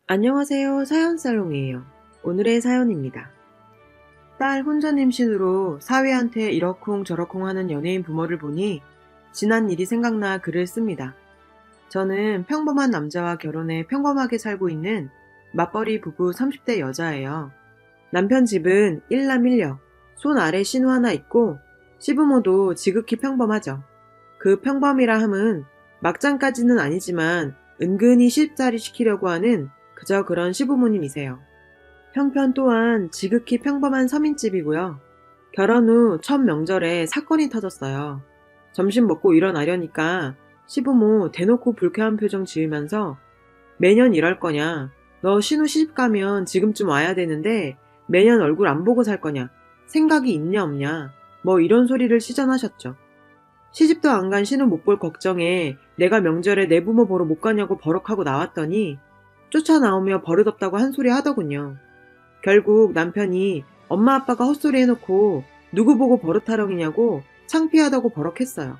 안녕하세요. 사연살롱이에요. 오늘의 사연입니다. 딸 혼전 임신으로 사위한테 이러쿵저러쿵 하는 연예인 부모를 보니 지난 일이 생각나 글을 씁니다. 저는 평범한 남자와 결혼해 평범하게 살고 있는 맞벌이 부부 30대 여자예요. 남편 집은 일남일녀, 손 아래 신우 하나 있고 시부모도 지극히 평범하죠. 그 평범이라 함은 막장까지는 아니지만 은근히 시집살이 시키려고 하는 그저 그런 시부모님이세요. 형편 또한 지극히 평범한 서민집이고요. 결혼 후 첫 명절에 사건이 터졌어요. 점심 먹고 일어나려니까 시부모 대놓고 불쾌한 표정 지으면서 매년 이럴 거냐, 너 신우 시집 가면 지금쯤 와야 되는데 매년 얼굴 안 보고 살 거냐, 생각이 있냐 없냐, 뭐 이런 소리를 시전하셨죠. 시집도 안 간 신우 못 볼 걱정에 내가 명절에 내 부모 보러 못 가냐고 버럭하고 나왔더니 쫓아 나오며 버릇없다고 한 소리 하더군요. 결국 남편이 엄마 아빠가 헛소리 해놓고 누구 보고 버릇하렁이냐고 창피하다고 버럭했어요.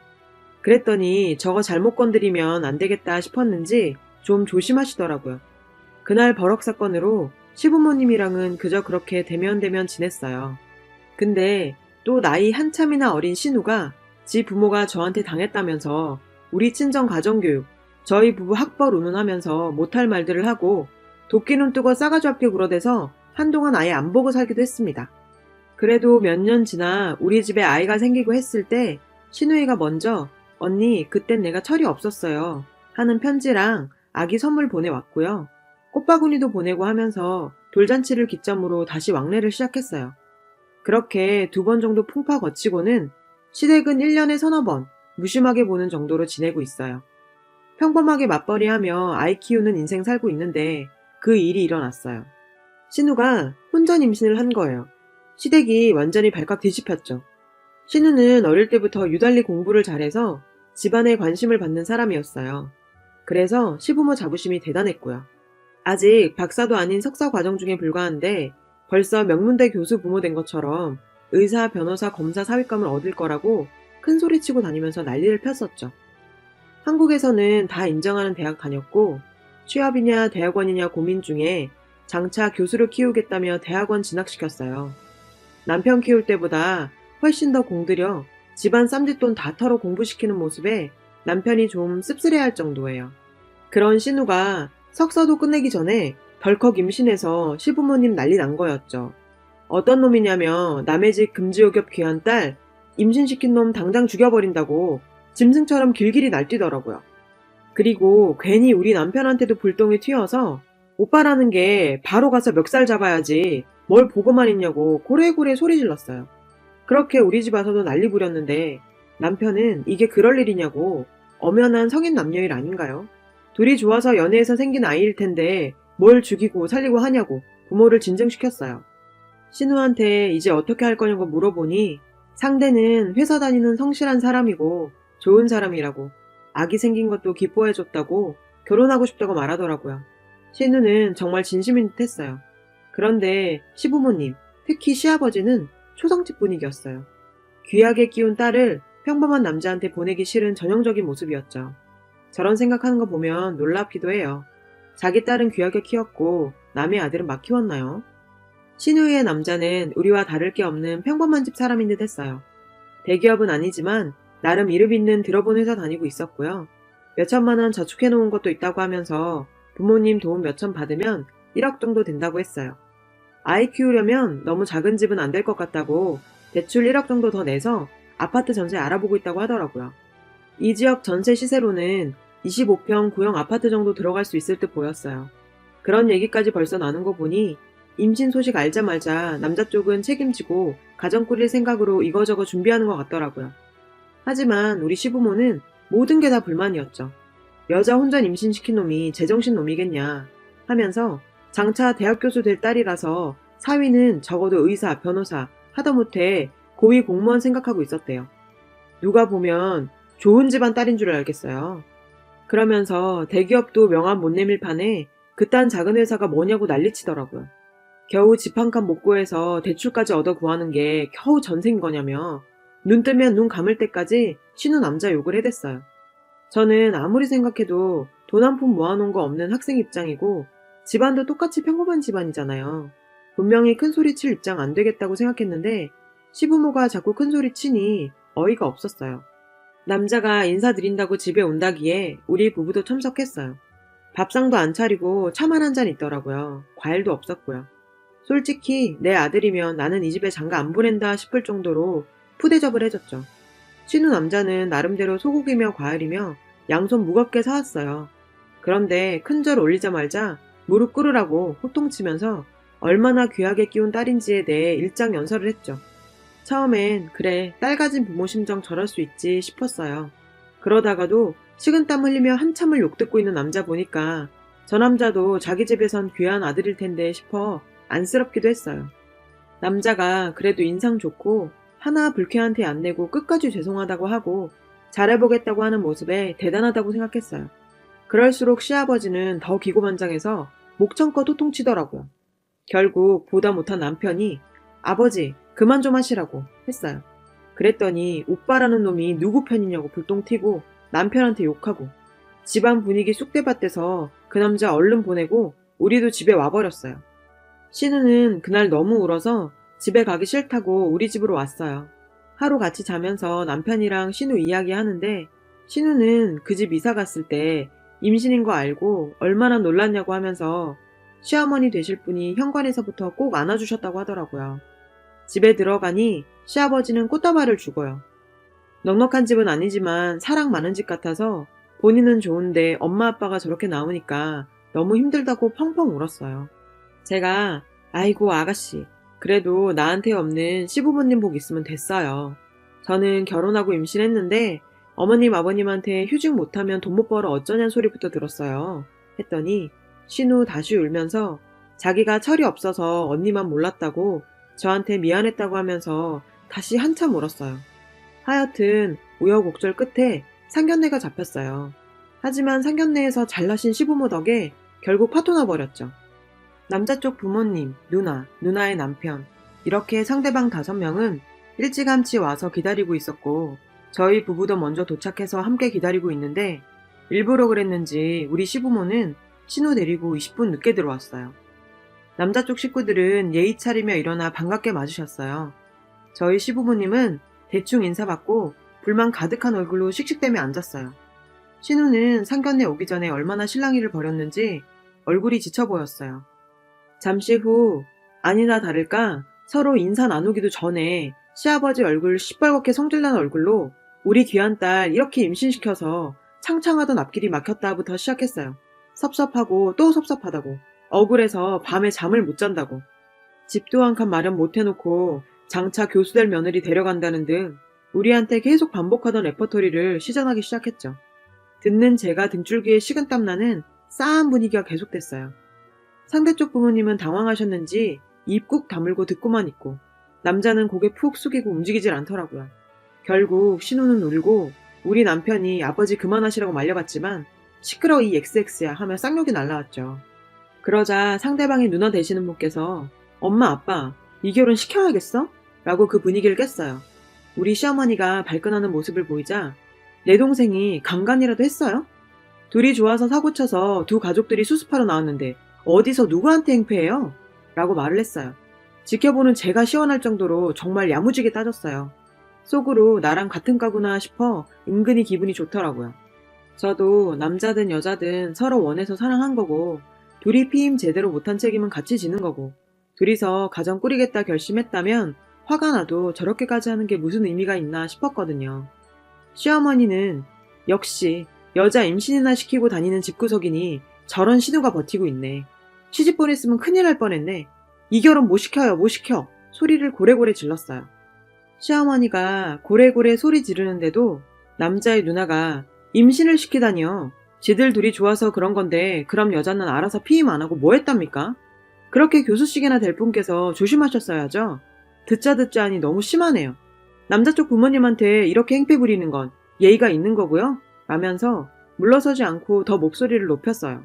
그랬더니 저거 잘못 건드리면 안 되겠다 싶었는지 좀 조심하시더라고요. 그날 버럭 사건으로 시부모님이랑은 그저 그렇게 대면대면 지냈어요. 근데 또 나이 한참이나 어린 신우가 지 부모가 저한테 당했다면서 우리 친정 가정교육, 저희 부부 학벌 운운하면서 못할 말들을 하고 도끼눈 뜨고 싸가지 없게 굴어대서 한동안 아예 안 보고 살기도 했습니다. 그래도 몇 년 지나 우리 집에 아이가 생기고 했을 때 신우이가 먼저 언니 그땐 내가 철이 없었어요 하는 편지랑 아기 선물 보내왔고요. 꽃바구니도 보내고 하면서 돌잔치를 기점으로 다시 왕래를 시작했어요. 그렇게 2번 정도 풍파 거치고는 시댁은 1년에 서너 번 무심하게 보는 정도로 지내고 있어요. 평범하게 맞벌이하며 아이 키우는 인생 살고 있는데 그 일이 일어났어요. 신우가 혼전 임신을 한 거예요. 시댁이 완전히 발칵 뒤집혔죠. 신우는 어릴 때부터 유달리 공부를 잘해서 집안에 관심을 받는 사람이었어요. 그래서 시부모 자부심이 대단했고요. 아직 박사도 아닌 석사 과정 중에 불과한데 벌써 명문대 교수 부모 된 것처럼 의사, 변호사, 검사 사위감을 얻을 거라고 큰 소리치고 다니면서 난리를 폈었죠. 한국에서는 다 인정하는 대학 다녔고 취업이냐 대학원이냐 고민 중에 장차 교수를 키우겠다며 대학원 진학시켰어요. 남편 키울 때보다 훨씬 더 공들여 집안 쌈짓돈 다 털어 공부시키는 모습에 남편이 좀 씁쓸해할 정도예요. 그런 신우가 석사도 끝내기 전에 덜컥 임신해서 시부모님 난리 난 거였죠. 어떤 놈이냐며 남의 집 금지옥엽 귀한 딸 임신시킨 놈 당장 죽여버린다고 짐승처럼 길길이 날뛰더라고요. 그리고 괜히 우리 남편한테도 불똥이 튀어서 오빠라는 게 바로 가서 멱살 잡아야지 뭘 보고만 있냐고 고래고래 소리 질렀어요. 그렇게 우리 집 와서도 난리 부렸는데 남편은 이게 그럴 일이냐고 엄연한 성인 남녀일 아닌가요? 둘이 좋아서 연애해서 생긴 아이일 텐데 뭘 죽이고 살리고 하냐고 부모를 진정시켰어요. 신우한테 이제 어떻게 할 거냐고 물어보니 상대는 회사 다니는 성실한 사람이고 좋은 사람이라고 아기 생긴 것도 기뻐해줬다고 결혼하고 싶다고 말하더라고요. 신우는 정말 진심인 듯 했어요. 그런데 시부모님, 특히 시아버지는 초상집 분위기였어요. 귀하게 키운 딸을 평범한 남자한테 보내기 싫은 전형적인 모습이었죠. 저런 생각하는 거 보면 놀랍기도 해요. 자기 딸은 귀하게 키웠고 남의 아들은 막 키웠나요? 신우이의 남자는 우리와 다를 게 없는 평범한 집 사람인 듯 했어요. 대기업은 아니지만 나름 이름 있는 들어본 회사 다니고 있었고요. 몇천만 원 저축해놓은 것도 있다고 하면서 부모님 도움 몇천 받으면 1억 정도 된다고 했어요. 아이 키우려면 너무 작은 집은 안 될 것 같다고 대출 1억 정도 더 내서 아파트 전세 알아보고 있다고 하더라고요. 이 지역 전세 시세로는 25평 구형 아파트 정도 들어갈 수 있을 듯 보였어요. 그런 얘기까지 벌써 나눈 거 보니 임신 소식 알자마자 남자 쪽은 책임지고 가정 꾸릴 생각으로 이거저거 준비하는 것 같더라고요. 하지만 우리 시부모는 모든 게 다 불만이었죠. 여자 혼전 임신시킨 놈이 제정신 놈이겠냐 하면서 장차 대학 교수 될 딸이라서 사위는 적어도 의사, 변호사, 하다못해 고위 공무원 생각하고 있었대요. 누가 보면 좋은 집안 딸인 줄 알겠어요. 그러면서 대기업도 명함 못 내밀 판에 그딴 작은 회사가 뭐냐고 난리치더라고요. 겨우 집 한 칸 못 구해서 대출까지 얻어 구하는 게 겨우 전세인 거냐며 눈 뜨면 눈 감을 때까지 신우 남자 욕을 해댔어요. 저는 아무리 생각해도 돈 한 푼 모아놓은 거 없는 학생 입장이고 집안도 똑같이 평범한 집안이잖아요. 분명히 큰 소리 칠 입장 안 되겠다고 생각했는데 시부모가 자꾸 큰 소리 치니 어이가 없었어요. 남자가 인사드린다고 집에 온다기에 우리 부부도 참석했어요. 밥상도 안 차리고 차만 한 잔 있더라고요. 과일도 없었고요. 솔직히 내 아들이면 나는 이 집에 장가 안 보낸다 싶을 정도로 푸대접을 해줬죠. 신우 남자는 나름대로 소고기며 과일이며 양손 무겁게 사왔어요. 그런데 큰절 올리자마자 무릎 꿇으라고 호통치면서 얼마나 귀하게 키운 딸인지에 대해 일장연설을 했죠. 처음엔 그래, 딸 가진 부모 심정 저럴 수 있지 싶었어요. 그러다가도 식은땀 흘리며 한참을 욕듣고 있는 남자 보니까 저 남자도 자기 집에선 귀한 아들일 텐데 싶어 안쓰럽기도 했어요. 남자가 그래도 인상 좋고 하나 불쾌한 티 안 내고 끝까지 죄송하다고 하고 잘해보겠다고 하는 모습에 대단하다고 생각했어요. 그럴수록 시아버지는 더 기고만장해서 목청껏 호통치더라고요. 결국 보다 못한 남편이 아버지 그만 좀 하시라고 했어요. 그랬더니 오빠라는 놈이 누구 편이냐고 불똥 튀고 남편한테 욕하고 집안 분위기 쑥대밭돼서 그 남자 얼른 보내고 우리도 집에 와버렸어요. 신우는 그날 너무 울어서 집에 가기 싫다고 우리 집으로 왔어요. 하루 같이 자면서 남편이랑 신우 이야기하는데 신우는 그 집 이사 갔을 때 임신인 거 알고 얼마나 놀랐냐고 하면서 시어머니 되실 분이 현관에서부터 꼭 안아주셨다고 하더라고요. 집에 들어가니 시아버지는 꽃다발을 주고요. 넉넉한 집은 아니지만 사랑 많은 집 같아서 본인은 좋은데 엄마 아빠가 저렇게 나오니까 너무 힘들다고 펑펑 울었어요. 제가 아이고 아가씨 그래도 나한테 없는 시부모님 복 있으면 됐어요. 저는 결혼하고 임신했는데 어머님 아버님한테 휴직 못하면 돈 못 벌어 어쩌냐는 소리부터 들었어요. 했더니 신우 다시 울면서 자기가 철이 없어서 언니만 몰랐다고 저한테 미안했다고 하면서 다시 한참 울었어요. 하여튼 우여곡절 끝에 상견례가 잡혔어요. 하지만 상견례에서 잘나신 시부모 덕에 결국 파토나 버렸죠. 남자 쪽 부모님, 누나의 남편 이렇게 상대방 5명은 일찌감치 와서 기다리고 있었고 저희 부부도 먼저 도착해서 함께 기다리고 있는데 일부러 그랬는지 우리 시부모는 신우 데리고 20분 늦게 들어왔어요. 남자 쪽 식구들은 예의 차리며 일어나 반갑게 맞으셨어요. 저희 시부모님은 대충 인사받고 불만 가득한 얼굴로 씩씩대며 앉았어요. 신우는 상견례 오기 전에 얼마나 실랑이를 벌였는지 얼굴이 지쳐 보였어요. 잠시 후 아니나 다를까 서로 인사 나누기도 전에 시아버지 얼굴 시뻘겋게 성질난 얼굴로 우리 귀한 딸 이렇게 임신시켜서 창창하던 앞길이 막혔다부터 시작했어요. 섭섭하고 또 섭섭하다고. 억울해서 밤에 잠을 못 잔다고. 집도 한 칸 마련 못 해놓고 장차 교수될 며느리 데려간다는 등 우리한테 계속 반복하던 레퍼토리를 시전하기 시작했죠. 듣는 제가 등줄기에 식은땀 나는 싸한 분위기가 계속됐어요. 상대쪽 부모님은 당황하셨는지 입 꾹 다물고 듣고만 있고 남자는 고개 푹 숙이고 움직이질 않더라고요. 결국 신우는 울고 우리 남편이 아버지 그만하시라고 말려봤지만 시끄러워 이 XX야 하며 쌍욕이 날라왔죠. 그러자 상대방의 누나 되시는 분께서 엄마 아빠 이 결혼 시켜야겠어? 라고 그 분위기를 깼어요. 우리 시어머니가 발끈하는 모습을 보이자 내 동생이 강간이라도 했어요? 둘이 좋아서 사고쳐서 두 가족들이 수습하러 나왔는데 어디서 누구한테 행패해요? 라고 말을 했어요. 지켜보는 제가 시원할 정도로 정말 야무지게 따졌어요. 속으로 나랑 같은 과구나 싶어 은근히 기분이 좋더라고요. 저도 남자든 여자든 서로 원해서 사랑한 거고 둘이 피임 제대로 못한 책임은 같이 지는 거고 둘이서 가정 꾸리겠다 결심했다면 화가 나도 저렇게까지 하는 게 무슨 의미가 있나 싶었거든요. 시어머니는 역시 여자 임신이나 시키고 다니는 집구석이니 저런 신우가 버티고 있네. 시집 보냈으면 큰일 날 뻔했네. 이 결혼 못 시켜요 못 시켜 소리를 고래고래 질렀어요. 시어머니가 고래고래 소리 지르는데도 남자의 누나가 임신을 시키다니요. 지들 둘이 좋아서 그런 건데 그럼 여자는 알아서 피임 안 하고 뭐 했답니까? 그렇게 교수식이나 될 분께서 조심하셨어야죠. 듣자 하니 너무 심하네요. 남자 쪽 부모님한테 이렇게 행패 부리는 건 예의가 있는 거고요. 라면서 물러서지 않고 더 목소리를 높였어요.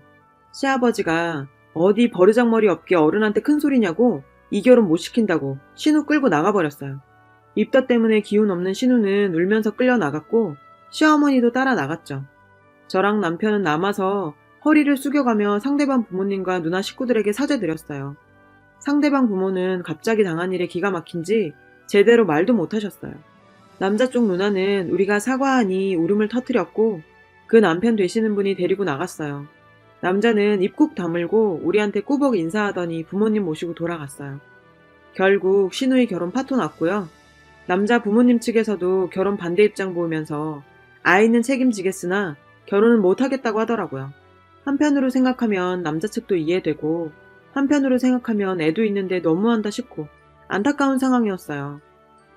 시아버지가 어디 버르장머리 없게 어른한테 큰 소리냐고 이 결혼 못 시킨다고 신우 끌고 나가버렸어요. 입덧 때문에 기운 없는 신우는 울면서 끌려 나갔고 시어머니도 따라 나갔죠. 저랑 남편은 남아서 허리를 숙여가며 상대방 부모님과 누나 식구들에게 사죄드렸어요. 상대방 부모는 갑자기 당한 일에 기가 막힌지 제대로 말도 못하셨어요. 남자 쪽 누나는 우리가 사과하니 울음을 터뜨렸고 그 남편 되시는 분이 데리고 나갔어요. 남자는 입 꾹 다물고 우리한테 꾸벅 인사하더니 부모님 모시고 돌아갔어요. 결국 신우이 결혼 파토 났고요. 남자 부모님 측에서도 결혼 반대 입장 보이면서 아이는 책임지겠으나 결혼은 못하겠다고 하더라고요. 한편으로 생각하면 남자 측도 이해되고 한편으로 생각하면 애도 있는데 너무한다 싶고 안타까운 상황이었어요.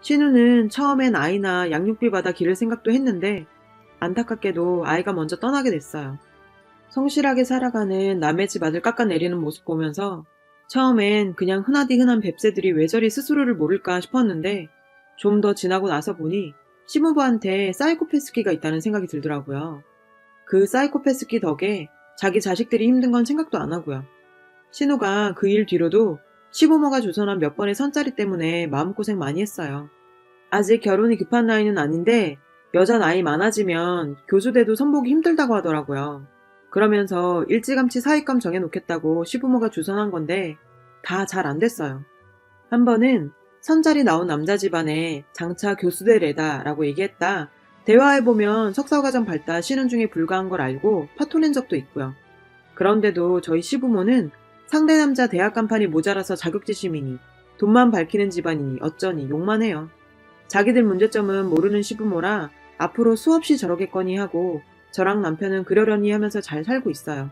신우는 처음엔 아이나 양육비 받아 기를 생각도 했는데 안타깝게도 아이가 먼저 떠나게 됐어요. 성실하게 살아가는 남의 집 아들 깎아내리는 모습 보면서 처음엔 그냥 흔하디 흔한 뱁새들이 왜 저리 스스로를 모를까 싶었는데 좀 더 지나고 나서 보니 시부부한테 사이코패스기가 있다는 생각이 들더라고요. 그 사이코패스기 덕에 자기 자식들이 힘든 건 생각도 안 하고요. 신우가 그 일 뒤로도 시부모가 조선한 몇 번의 선짜리 때문에 마음고생 많이 했어요. 아직 결혼이 급한 나이는 아닌데 여자 나이 많아지면 교수돼도 선보기 힘들다고 하더라고요. 그러면서 일찌감치 사윗감 정해놓겠다고 시부모가 주선한 건데 다 잘 안 됐어요. 한 번은 선자리 나온 남자 집안에 장차 교수되래다 라고 얘기했다. 대화해보면 석사과정 발달 쉬는 중에 불과한 걸 알고 파토낸 적도 있고요. 그런데도 저희 시부모는 상대 남자 대학 간판이 모자라서 자격지심이니 돈만 밝히는 집안이니 어쩌니 욕만 해요. 자기들 문제점은 모르는 시부모라 앞으로 수없이 저러겠거니 하고 저랑 남편은 그러려니 하면서 잘 살고 있어요.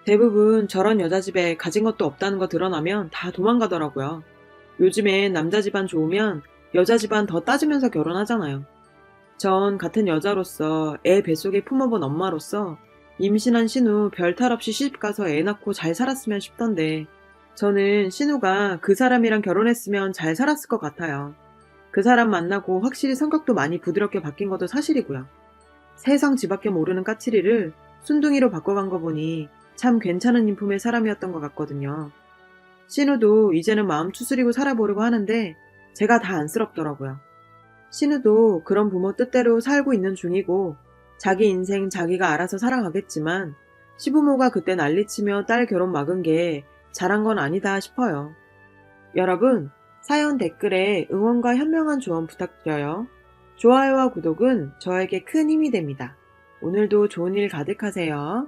대부분 저런 여자 집에 가진 것도 없다는 거 드러나면 다 도망가더라고요. 요즘엔 남자 집안 좋으면 여자 집안 더 따지면서 결혼하잖아요. 전 같은 여자로서 애 뱃속에 품어본 엄마로서 임신한 신우 별탈 없이 시집가서 애 낳고 잘 살았으면 싶던데 저는 신우가 그 사람이랑 결혼했으면 잘 살았을 것 같아요. 그 사람 만나고 확실히 성격도 많이 부드럽게 바뀐 것도 사실이고요. 세상 지밖에 모르는 까칠이를 순둥이로 바꿔간 거 보니 참 괜찮은 인품의 사람이었던 것 같거든요. 신우도 이제는 마음 추스리고 살아보려고 하는데 제가 다 안쓰럽더라고요. 신우도 그런 부모 뜻대로 살고 있는 중이고 자기 인생 자기가 알아서 살아가겠지만 시부모가 그때 난리치며 딸 결혼 막은 게 잘한 건 아니다 싶어요. 여러분, 사연 댓글에 응원과 현명한 조언 부탁드려요. 좋아요와 구독은 저에게 큰 힘이 됩니다. 오늘도 좋은 일 가득하세요.